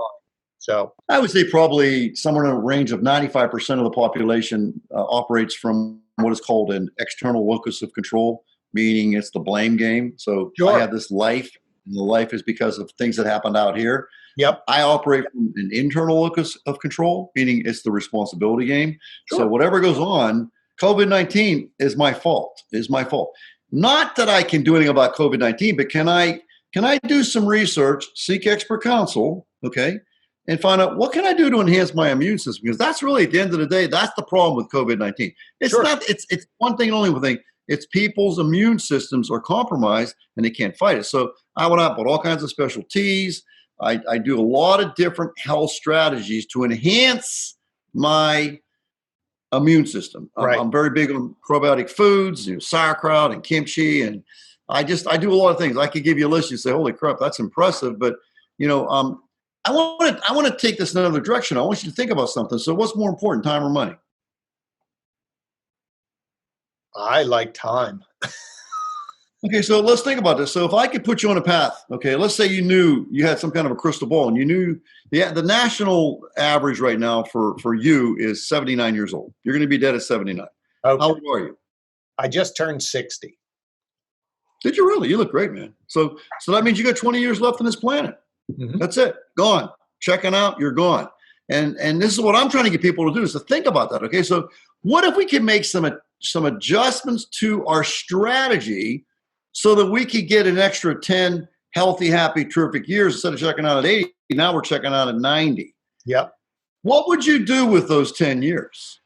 So I would say probably somewhere in a range of 95% of the population operates from what is called an external locus of control, meaning it's the blame game. So I have this life, and the life is because of things that happened out here. Yep. I operate from an internal locus of control, meaning it's the responsibility game. Sure. So whatever goes on, COVID-19 is my fault. Not that I can do anything about COVID-19, but can I do some research, seek expert counsel, okay, and find out what can I do to enhance my immune system? Because that's really, at the end of the day, that's the problem with COVID-19. It's not. It's one thing, only one thing. It's people's immune systems are compromised and they can't fight it. So I went out, bought all kinds of special teas. I do a lot of different health strategies to enhance my immune system. Right. I'm very big on probiotic foods, sauerkraut and kimchi, and I do a lot of things. I could give you a list. You say, "Holy crap, that's impressive!" But I want to take this in another direction. I want you to think about something. So, what's more important, time or money? I like time. Okay, so let's think about this. So if I could put you on a path, okay, let's say you knew you had some kind of a crystal ball and you knew the national average right now for you is 79 years old. You're going to be dead at 79. Okay. How old are you? I just turned 60. Did you really? You look great, man. So that means you got 20 years left on this planet. Mm-hmm. That's it. Gone. Checking out, you're gone. And this is what I'm trying to get people to do, is to think about that. Okay, so what if we can make some adjustments to our strategy so that we could get an extra 10 healthy, happy, terrific years? Instead of checking out at 80, now we're checking out at 90. Yep. What would you do with those 10 years?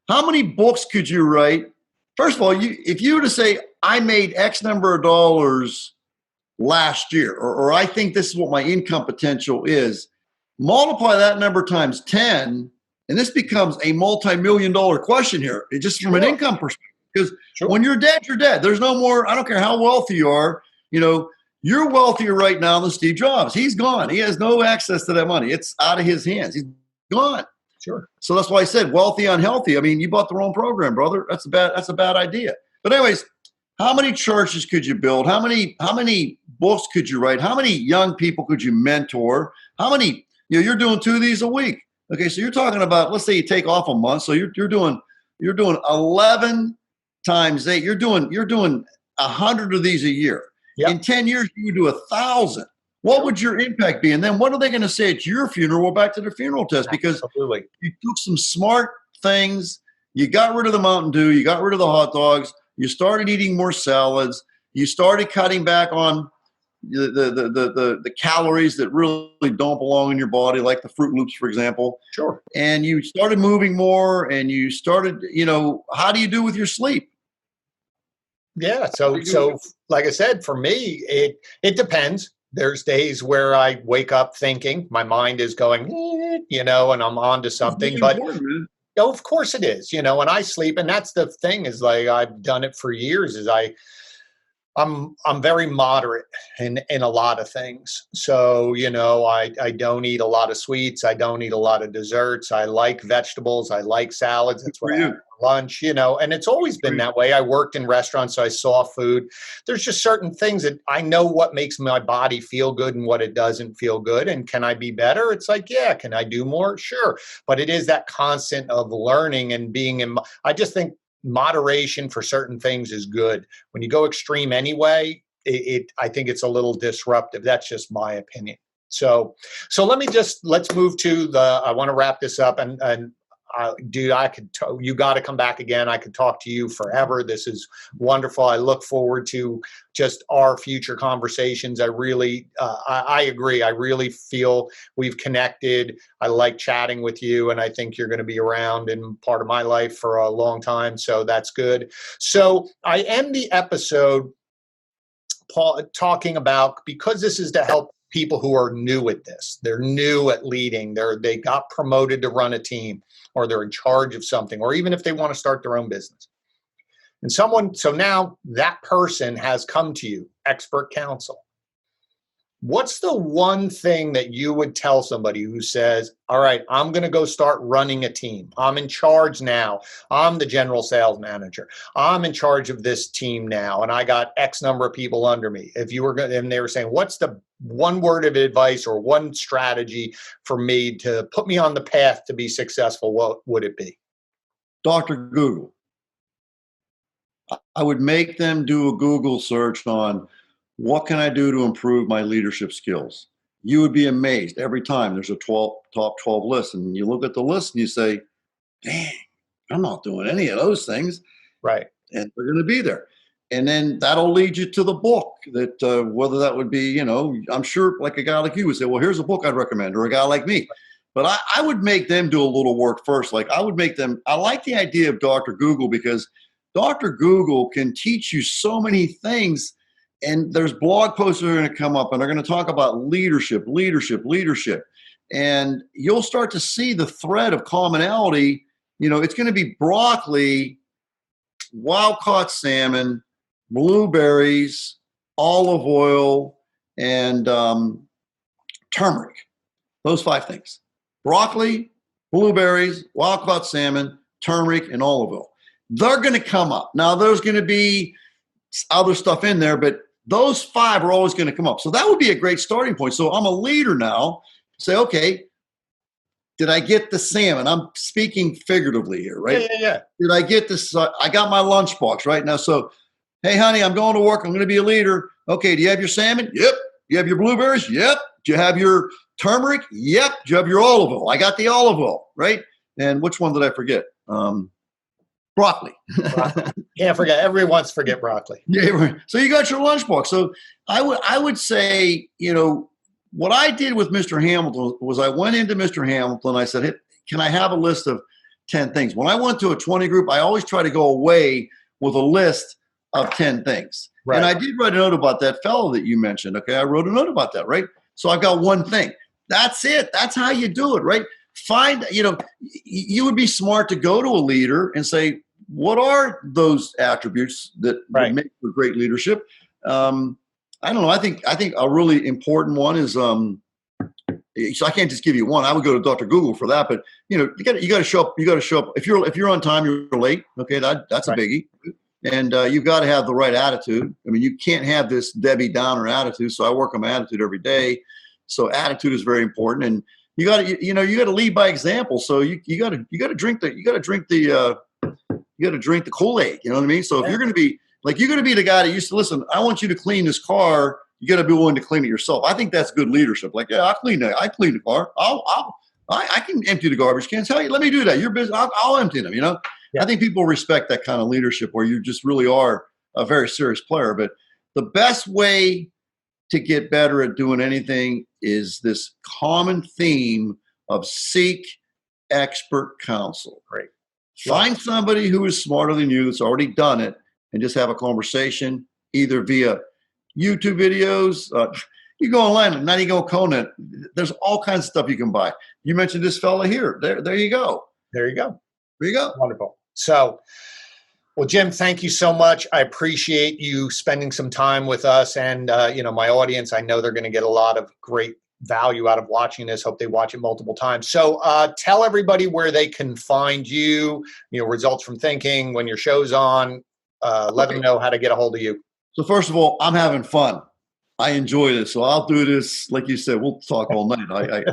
How many books could you write? First of all, if you were to say, I made X number of dollars last year, or I think this is what my income potential is, multiply that number times 10, and this becomes a multi-million-dollar question here, it just from an income perspective, because when you're dead, you're dead. There's no more, I don't care how wealthy you are, you're wealthier right now than Steve Jobs. He's gone. He has no access to that money. It's out of his hands. He's gone. Sure. So that's why I said wealthy, unhealthy. I mean, you bought the wrong program, brother. That's a bad idea. But anyways, how many churches could you build? How many books could you write? How many young people could you mentor? How many, you're doing 2 of these a week. Okay. So you're talking about, let's say you take off a month. So you're doing 11 times 8. You're doing 100 of these a year. Yep. In 10 years, you would do 1,000. What would your impact be? And then what are they going to say at your funeral? Well, back to the funeral test, because you took some smart things. You got rid of the Mountain Dew. You got rid of the hot dogs. You started eating more salads. You started cutting back on the calories that really don't belong in your body, like the Fruit Loops, for example. Sure. And you started moving more, and you started, how do you do with your sleep? Yeah. So like I said, for me, it depends. There's days where I wake up thinking my mind is going, and I'm on to something, but of course it is, and I sleep. And that's the thing, is like, I've done it for years, is I'm very moderate in a lot of things. So, I don't eat a lot of sweets. I don't eat a lot of desserts. I like vegetables. I like salads. That's what I have for lunch, and it's always been that way. I worked in restaurants, so I saw food. There's just certain things that I know what makes my body feel good and what it doesn't feel good. And can I be better? It's like, yeah. Can I do more? Sure. But it is that constant of learning and being I just think moderation for certain things is good. When you go extreme anyway, I think it's a little disruptive. That's just my opinion. So let's move to I want to wrap this up, and dude, you got to come back again. I could talk to you forever. This is wonderful. I look forward to just our future conversations. I really, I agree. I really feel we've connected. I like chatting with you, and I think you're going to be around in part of my life for a long time. So that's good. So I end the episode, Paul, talking about, because this is to help people who are new at this. They're new at leading. They got promoted to run a team, or they're in charge of something, or even if they want to start their own business. And so now that person has come to you, expert counsel. What's the one thing that you would tell somebody who says, all right, I'm going to go start running a team. I'm in charge now. I'm the general sales manager. I'm in charge of this team now, and I got X number of people under me. If you were going, and they were saying, what's the one word of advice or one strategy for me to put me on the path to be successful, what would it be? Dr. Google. I would make them do a Google search on, what can I do to improve my leadership skills? You would be amazed every time there's a top 12 list. And you look at the list and you say, dang, I'm not doing any of those things. Right. And they're going to be there. And then that'll lead you to the book that, whether that would be, I'm sure like a guy like you would say, well, here's a book I'd recommend, or a guy like me. But I would make them do a little work first. Like I like the idea of Dr. Google, because Dr. Google can teach you so many things. And there's blog posts that are going to come up, and they're going to talk about leadership. And you'll start to see the thread of commonality. It's going to be broccoli, wild-caught salmon, blueberries, olive oil, and turmeric. Those 5 things. Broccoli, blueberries, wild-caught salmon, turmeric, and olive oil. They're going to come up. Now, there's going to be other stuff in there, but those 5 are always going to come up. So that would be a great starting point. So I'm a leader now. Say, okay, did I get the salmon? I'm speaking figuratively here, right? Yeah. Did I get this? I got my lunchbox right now. So, hey, honey, I'm going to work. I'm going to be a leader. Okay, do you have your salmon? Yep. Do you have your blueberries? Yep. Do you have your turmeric? Yep. Do you have your olive oil? I got the olive oil, right? And which one did I forget? Broccoli. Can't forget. Everyone wants to forget broccoli. Yeah. So you got your lunchbox. So I would say, what I did with Mr. Hamilton was I went into Mr. Hamilton. I said, hey, can I have a list of 10 things? When I went to a 20 group, I always try to go away with a list of 10 things. Right. And I did write a note about that fellow that you mentioned. Okay. I wrote a note about that. Right. So I've got one thing. That's it. That's how you do it. Right. find, you would be smart to go to a leader and say, what are those attributes that make for great leadership? I don't know. I think a really important one is, so I can't just give you one. I would go to Dr. Google for that, but you got to show up. You got to show up. If you're on time, you're late. Okay, that's a biggie. And you've got to have the right attitude. I mean, you can't have this Debbie Downer attitude. So I work on my attitude every day. So attitude is very important, and you got to lead by example. So you got to drink the Kool-Aid. You know what I mean? So if you're going to be the guy that used to listen, I want you to clean this car. You got to be willing to clean it yourself. I think that's good leadership. Like, yeah, I clean the car. I can empty the garbage cans. Tell you, let me do that. You're busy. I'll empty them. Yeah. I think people respect that kind of leadership where you just really are a very serious player. But the best way to get better at doing anything is this common theme of seek expert counsel. Great. Find somebody who is smarter than you that's already done it and just have a conversation either via YouTube videos. You go online, now you go Conan. There's all kinds of stuff you can buy. You mentioned this fella here. There you go. There you go. There you go. Wonderful. So, well, Jim, thank you so much. I appreciate you spending some time with us and, my audience. I know they're going to get a lot of great value out of watching this. Hope they watch it multiple times. So tell everybody where they can find you, Results from Thinking, when your show's on. Let them know how to get a hold of you. So first of all, I'm having fun. I enjoy this. So I'll do this. Like you said, we'll talk all night. I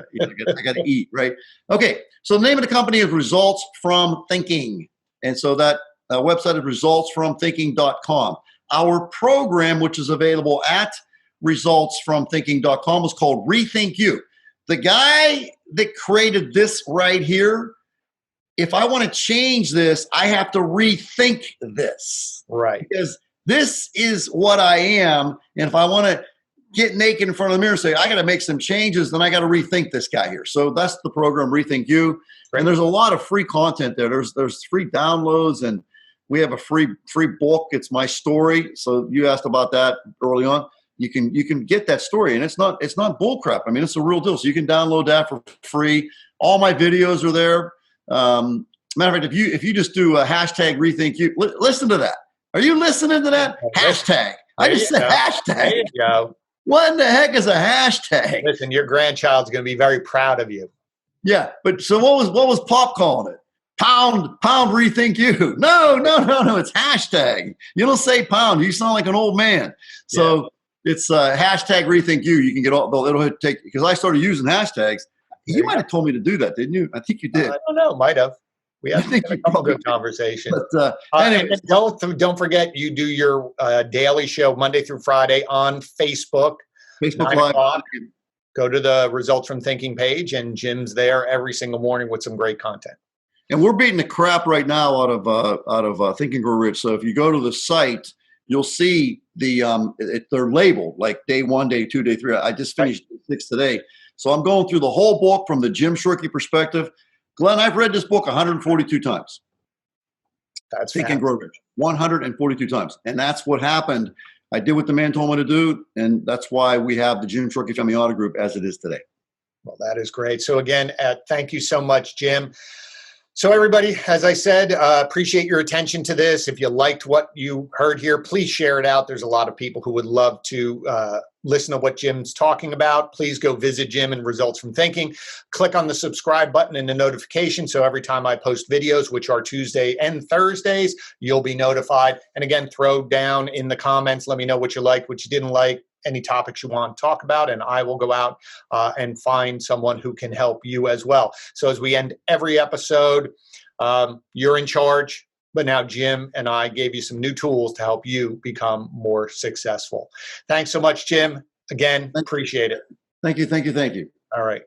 got to eat, right? Okay. So the name of the company is Results from Thinking. And so that website is resultsfromthinking.com. Our program, which is available at resultsfromthinking.com, is called Rethink You. The guy that created this right here, if I want to change this, I have to rethink this. Right. Because this is what I am. And if I want to get naked in front of the mirror and say, I got to make some changes, then I got to rethink this guy here. So that's the program, Rethink You. Right. And there's a lot of free content there. There's free downloads, and we have a free book. It's my story. So you asked about that early on. You can get that story, and it's not bullcrap. I mean, it's a real deal. So you can download that for free. All my videos are there. Matter of fact, if you just do a hashtag Rethink You, listen to that. Are you listening to that? Hashtag. I just said hashtag. There you go. What in the heck is a hashtag? Listen, your grandchild's going to be very proud of you. Yeah, but so what was Pop calling it? Pound Rethink You. No. It's hashtag. You don't say pound. You sound like an old man. So it's hashtag Rethink You. You can get all. It'll take, because I started using hashtags. You might have told me to do that, didn't you? I think you did. I don't know. Might have. We had a couple good conversations. But anyway. Don't forget, you do your daily show Monday through Friday on Facebook. Facebook Live. Go to the Results from Thinking page, and Jim's there every single morning with some great content. And we're beating the crap right now out of Think and Grow Rich. So if you go to the site, you'll see they're labeled like day 1, day 2, day 3. I just finished day 6 today. So I'm going through the whole book from the Jim Shorkey perspective. Glenn, I've read this book 142 times. That's Think and Grow Rich. 142 times. And that's what happened. I did what the man told me to do, and that's why we have the Jim Shorkey Family Auto Group as it is today. Well, that is great. So again, thank you so much, Jim. So everybody, as I said, appreciate your attention to this. If you liked what you heard here, please share it out. There's a lot of people who would love to listen to what Jim's talking about. Please go visit Jim and Results from Thinking. Click on the subscribe button and the notification, so every time I post videos, which are Tuesday and Thursdays, you'll be notified. And again, throw down in the comments, let me know what you liked, what you didn't like, any topics you want to talk about, and I will go out and find someone who can help you as well. So as we end every episode, you're in charge, but now Jim and I gave you some new tools to help you become more successful. Thanks so much, Jim. Again, appreciate it. Thank you. All right.